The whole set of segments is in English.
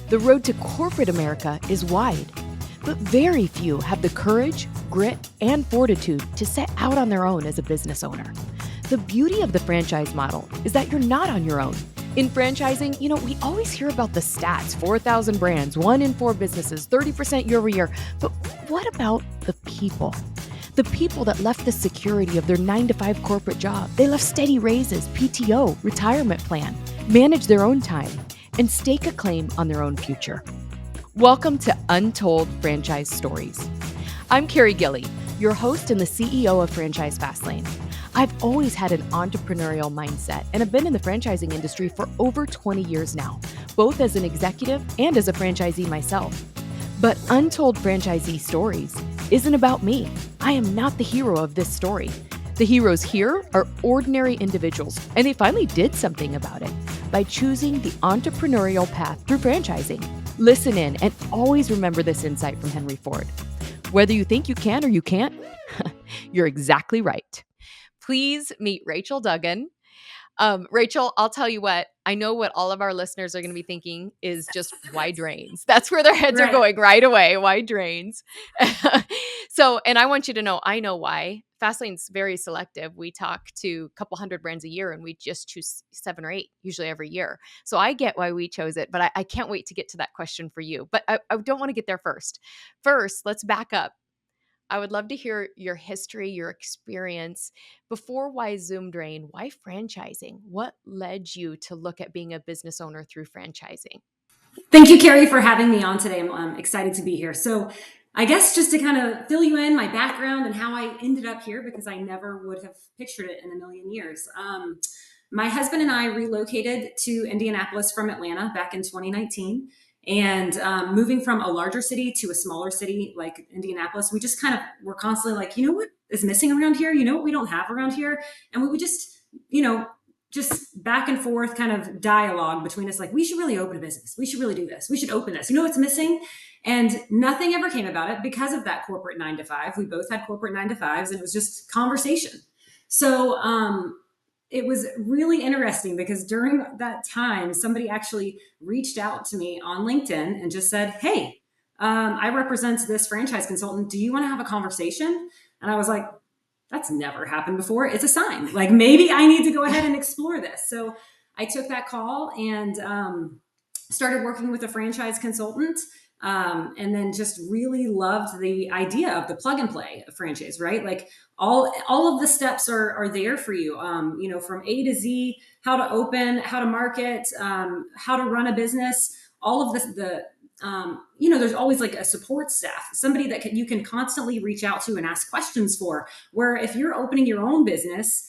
The road to corporate America is wide, but very few have the courage, grit, and fortitude to set out on their own as a business owner. The beauty of the franchise model is that you're not on your own. In franchising, we always hear about the stats, 4,000 brands, 1 in 4 businesses, 30% year over year. But what about the people? The people that left the security of their 9-to-5 corporate job. They left steady raises, PTO, retirement plan, manage their own time, and stake a claim on their own future. Welcome to Untold Franchise Stories. I'm Carey Gilly, your host and the CEO of Franchise Fastlane. I've always had an entrepreneurial mindset and have been in the franchising industry for over 20 years now, both as an executive and as a franchisee myself. But Untold Franchisee Stories isn't about me. I am not the hero of this story. The heroes here are ordinary individuals, and they finally did something about it by choosing the entrepreneurial path through franchising. Listen in and always remember this insight from Henry Ford. Whether you think you can or you can't, you're exactly right. Please meet Rachel Duggan. Rachel, I'll tell you what, I know what all of our listeners are going to be thinking is just why drains. That's where their heads are going right away. Why drains? And I want you to know, I know why. Fastlane's very selective. We talk to a couple hundred brands a year and we just choose 7 or 8, usually every year. So I get why we chose it, but I can't wait to get to that question for you. But I don't want to get there first. First, let's back up. I would love to hear your history, your experience. Before why Zoom Drain, why franchising? What led you to look at being a business owner through franchising? Thank you, Carey, for having me on today. I'm excited to be here. So I guess just to kind of fill you in my background and how I ended up here, because I never would have pictured it in a million years. My husband and I relocated to Indianapolis from Atlanta back in 2019. And moving from a larger city to a smaller city like Indianapolis, we just kind of were constantly like, what is missing around here? What we don't have around here? And we would just back and forth kind of dialogue between us, like, we should really open a business. We should really do this. We should open this. What's missing? And nothing ever came about it because of that corporate 9-to-5. We both had corporate 9-to-5s, and it was just conversation. So it was really interesting because during that time, somebody actually reached out to me on LinkedIn and just said, hey, I represent this franchise consultant. Do you want to have a conversation? And I was like, that's never happened before. It's a sign. Like, maybe I need to go ahead and explore this. So I took that call and started working with a franchise consultant. And then just really loved the idea of the plug and play franchise, right? Like all of the steps are there for you, from A to Z, how to open, how to market, how to run a business, all of there's always like a support staff, somebody that you can constantly reach out to and ask questions for, where if you're opening your own business,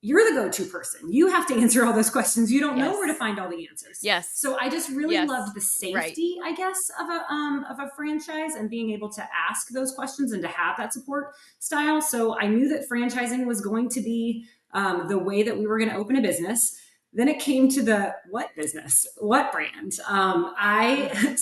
you're the go-to person. You have to answer all those questions. You don't know where to find all the answers. Yes. So I just really loved the safety, I guess, of a franchise and being able to ask those questions and to have that support style. So I knew that franchising was going to be the way that we were going to open a business. Then it came to the what business, what brand. I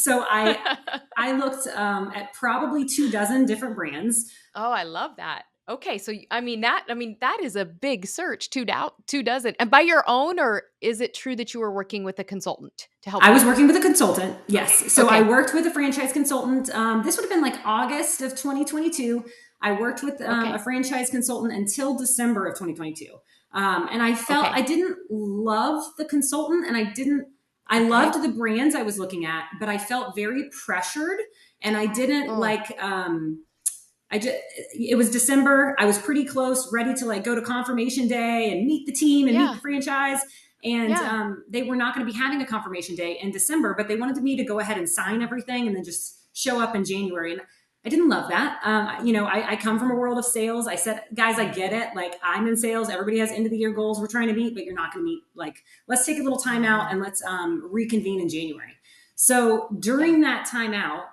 looked at probably 24 different brands. Oh, I love that. Okay, so that is a big search, 24. And by your own, or is it true that you were working with a consultant to help? I was working with a consultant, yes. Okay. So I worked with a franchise consultant. This would have been like August of 2022. I worked with a franchise consultant until December of 2022. And I felt I didn't love the consultant, and I loved the brands I was looking at, but I felt very pressured, and I didn't it was December. I was pretty close, ready to like go to confirmation day and meet the team and meet the franchise. And they were not going to be having a confirmation day in December, but they wanted me to go ahead and sign everything and then just show up in January. And I didn't love that. I come from a world of sales. I said, guys, I get it. Like, I'm in sales. Everybody has end of the year goals we're trying to meet, but you're not going to meet. Like, let's take a little time out and let's reconvene in January. So during that time out,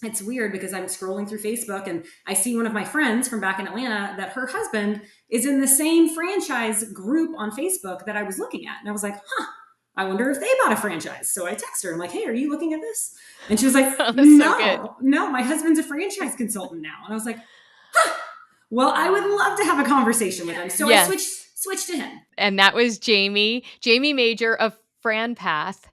it's weird because I'm scrolling through Facebook and I see one of my friends from back in Atlanta that her husband is in the same franchise group on Facebook that I was looking at. And I was like, I wonder if they bought a franchise. So I text her. I'm like, hey, are you looking at this? And she was like, no, my husband's a franchise consultant now. And I was like, well, I would love to have a conversation with him. So I switched to him. And that was Jamie Major of FranPath.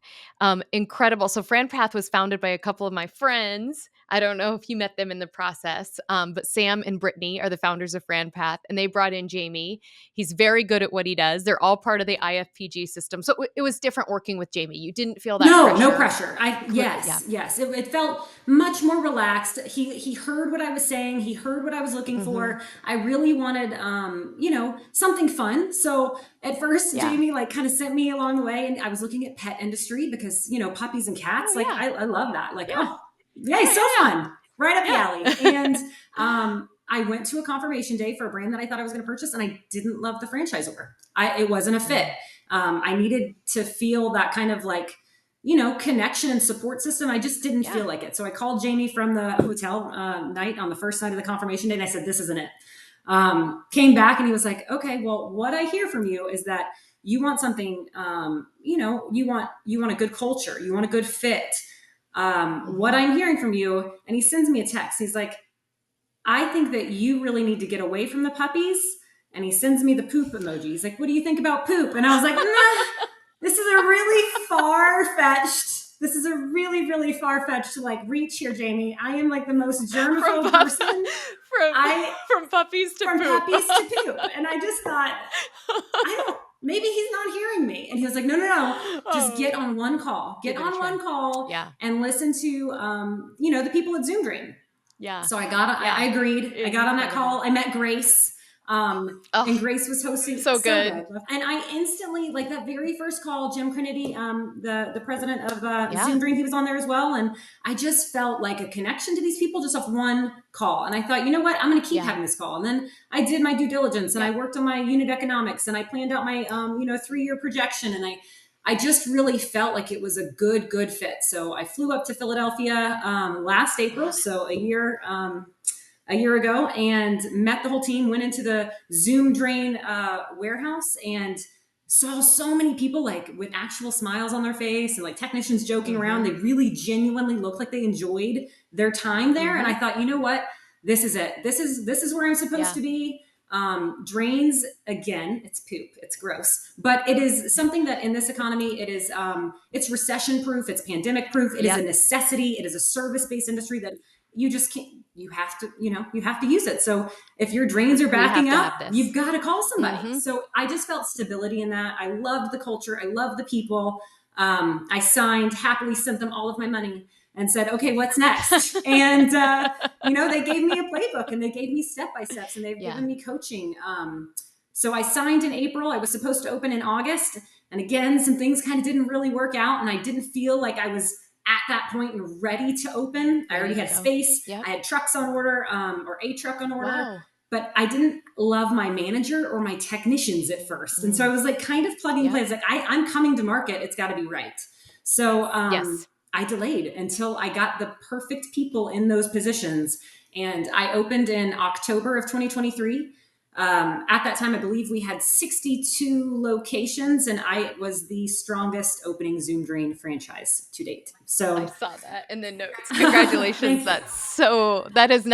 Incredible. So FranPath was founded by a couple of my friends. I don't know if you met them in the process, but Sam and Brittany are the founders of FranPath, and they brought in Jamie. He's very good at what he does. They're all part of the IFPG system. So it was different working with Jamie. You didn't feel that No, no pressure. pressure. Yeah. Yes. It felt much more relaxed. He heard what I was saying. He heard what I was looking for. I really wanted, something fun. So at first, Yeah. Jamie like kind of sent me along the way, and I was looking at pet industry because puppies and cats. Oh, Like yeah. I love that. Like Yeah. yay, so fun, right up the Yeah. alley. And I went to a confirmation day for a brand that I thought I was going to purchase, and I didn't love the franchisor. It wasn't a fit. I needed to feel that kind of like, connection and support system. I just didn't feel like it. So I called Jamie from the hotel night on the first night of the confirmation day, and I said, this isn't it. Came back and he was like, okay, well, what I hear from you is that you want something, you want a good culture. You want a good fit. What I'm hearing from you, and he sends me a text. He's like, I think that you really need to get away from the puppies. And he sends me the poop emoji. He's like, what do you think about poop? And I was like, nah, this is a really really far-fetched like reach here, Jamie. I am like the most germaphobe person. From puppies to poop. And I just thought, maybe he's not hearing me. And he was like, no, just get on one call. Get on one call and listen to, the people at Zoom Drain. Yeah. So I agreed. I got on that call. I met Grace. And Grace was hosting. So good. And I instantly, like that very first call, Jim Crinity, the president of Zoom Dream, he was on there as well. And I just felt like a connection to these people just off one call. And I thought, you know what, I'm going to keep having this call. And then I did my due diligence and I worked on my unit economics and I planned out my, 3-year projection. And I just really felt like it was a good fit. So I flew up to Philadelphia last April, so a year ago, and met the whole team, went into the Zoom Drain warehouse and saw so many people like with actual smiles on their face and like technicians joking around. They really genuinely looked like they enjoyed their time there. And I thought, you know what? This is it. This is where I'm supposed to be. Drains, again, it's poop, it's gross, but it is something that in this economy, it is, it's recession proof, it's pandemic proof. It is a necessity. It is a service-based industry that you just can't, you have to use it. So if your drains are backing up, you've got to call somebody. So I just felt stability in that. I loved the culture. I loved the people. I signed, happily sent them all of my money and said, okay, what's next? And, they gave me a playbook and they gave me step-by-steps and they've given me coaching. So I signed in April. I was supposed to open in August. And again, some things kind of didn't really work out. And I didn't feel like I was at that point and ready to open. I already had space. I had trucks on order, or a truck on order. But I didn't love my manager or my technicians at first. And so I was like kind of plugging plays. Like I'm coming to market. It's got to be right. So I delayed until I got the perfect people in those positions. And I opened in October of 2023. At that time, I believe we had 62 locations, and I was the strongest opening Zoom Drain franchise to date. So I saw that in the notes. Congratulations! That is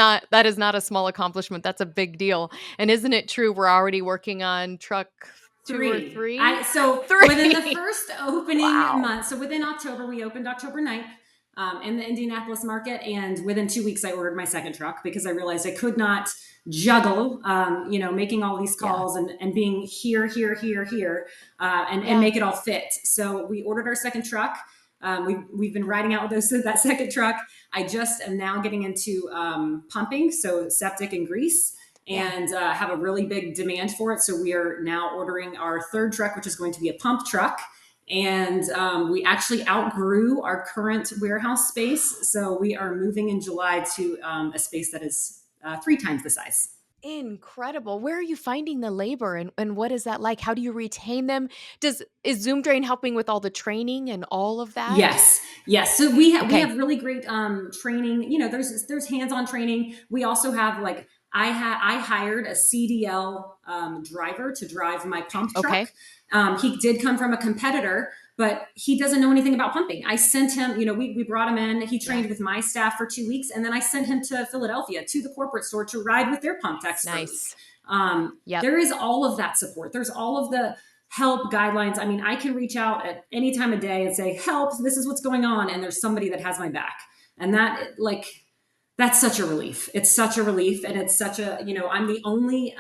not a small accomplishment. That's a big deal. And isn't it true? We're already working on truck 2 or 3. Three. Within the first opening month. So within October, we opened October 9th. In the Indianapolis market. And within 2 weeks, I ordered my second truck because I realized I could not juggle, making all these calls and being here, and make it all fit. So we ordered our second truck. We've been riding out with that second truck. I just am now getting into pumping, so septic and grease. And have a really big demand for it. So we are now ordering our third truck, which is going to be a pump truck. And we actually outgrew our current warehouse space. So we are moving in July to a space that is 3 times the size. Incredible. Where are you finding the labor and what is that like? How do you retain them? Is Zoom Drain helping with all the training and all of that? Yes. So we have really great training. There's hands-on training. We also have like I hired a CDL driver to drive my pump truck. He did come from a competitor, but he doesn't know anything about pumping. I sent him, we brought him in. He trained with my staff for 2 weeks, and then I sent him to Philadelphia to the corporate store to ride with their pump techs. Nice. There is all of that support. There's all of the help, guidelines. I mean, I can reach out at any time of day and say, help, this is what's going on. And there's somebody that has my back. And that, like, that's such a relief. It's such a relief. And it's such a, I'm the only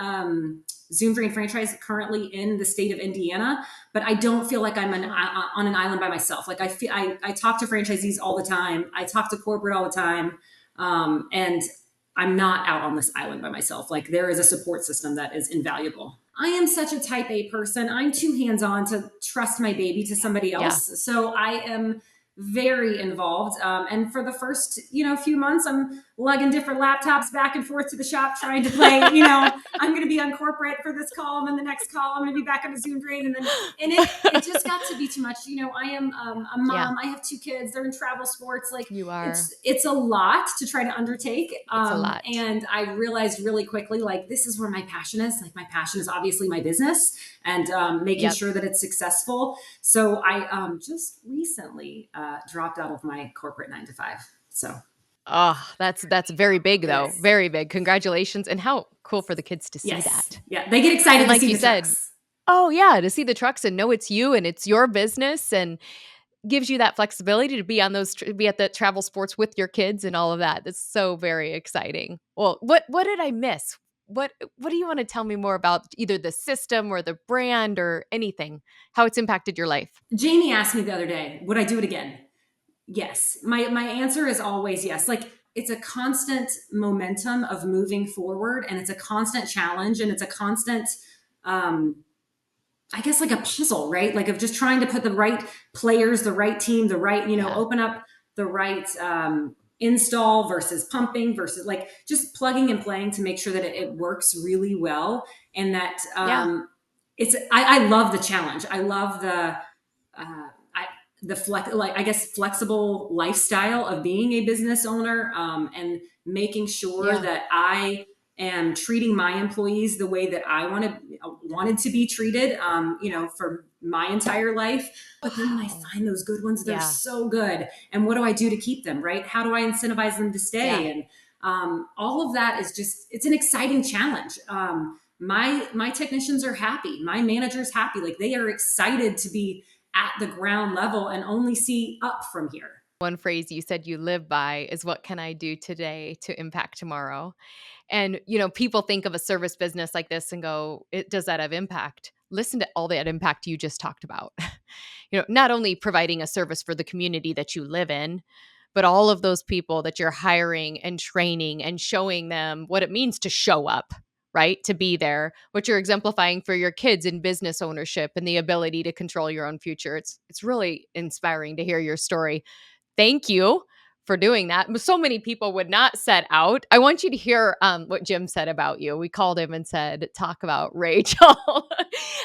Zoom Drain franchise currently in the state of Indiana, but I don't feel like I'm on an island by myself. Like I talk to franchisees all the time. I talk to corporate all the time. And I'm not out on this island by myself. Like there is a support system that is invaluable. I am such a type A person. I'm too hands-on to trust my baby to somebody else. Yeah. So I am very involved. And for the first, few months, I'm lugging different laptops back and forth to the shop, trying to play, I'm going to be on corporate for this call. And then the next call, I'm going to be back on a Zoom Drain. And it just got to be too much. I am a mom. Yeah. I have 2 kids. They're in travel sports. Like you are. It's a lot to try to undertake. It's a lot. And I realized really quickly, like, this is where my passion is. Like my passion is obviously my business and making sure that it's successful. So I just recently dropped out of my corporate 9-to-5. So. Oh, that's very big though. Yes. Very big. Congratulations. And how cool for the kids to see that. Yeah. They get excited and like to see the trucks. Oh yeah. To see the trucks and know it's you and it's your business and gives you that flexibility to be on be at the travel sports with your kids and all of that. That's so very exciting. Well, what did I miss? What do you want to tell me more about either the system or the brand or anything, how it's impacted your life? Jamie asked me the other day, would I do it again? Yes. My answer is always yes. Like it's a constant momentum of moving forward and it's a constant challenge and it's a constant, I guess like a puzzle, right? Like of just trying to put the right players, the right team, the right, open up the right, install versus pumping versus like just plugging and playing to make sure that it works really well. And that, I love the challenge. I love flexible lifestyle of being a business owner, and making sure that I am treating my employees the way that I wanted to be treated, for my entire life. But then when I find those good ones, they're so good. And what do I do to keep them, right? How do I incentivize them to stay? And all of that is it's an exciting challenge. My technicians are happy. My manager's happy. Like they are excited to be at the ground level and only see up from here. One phrase you said you live by is, what can I do today to impact tomorrow? And, people think of a service business like this and go, does that have impact? Listen to all that impact you just talked about. Not only providing a service for the community that you live in, but all of those people that you're hiring and training and showing them what it means to show up, right? To be there, what you're exemplifying for your kids in business ownership and the ability to control your own future. It's really inspiring to hear your story. Thank you for doing that. So many people would not set out. I want you to hear what Jim said about you. We called him and said, talk about Rachel.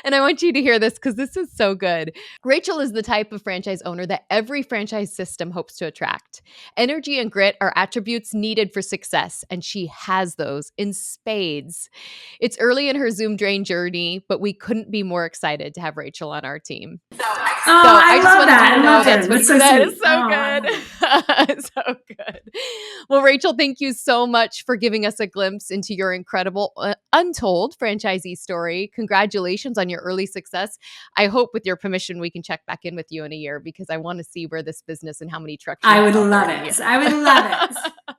And I want you to hear this because this is so good. Rachel is the type of franchise owner that every franchise system hopes to attract. Energy and grit are attributes needed for success, and she has those in spades. It's early in her Zoom Drain journey, but we couldn't be more excited to have Rachel on our team. I just wanted you to know that's what he said. It's so good. So good. Well, Rachel, thank you so much for giving us a glimpse into your incredible Untold franchisee story. Congratulations on your early success. I hope with your permission, we can check back in with you in a year because I want to see where this business and how many trucks. I would love it. I would love it.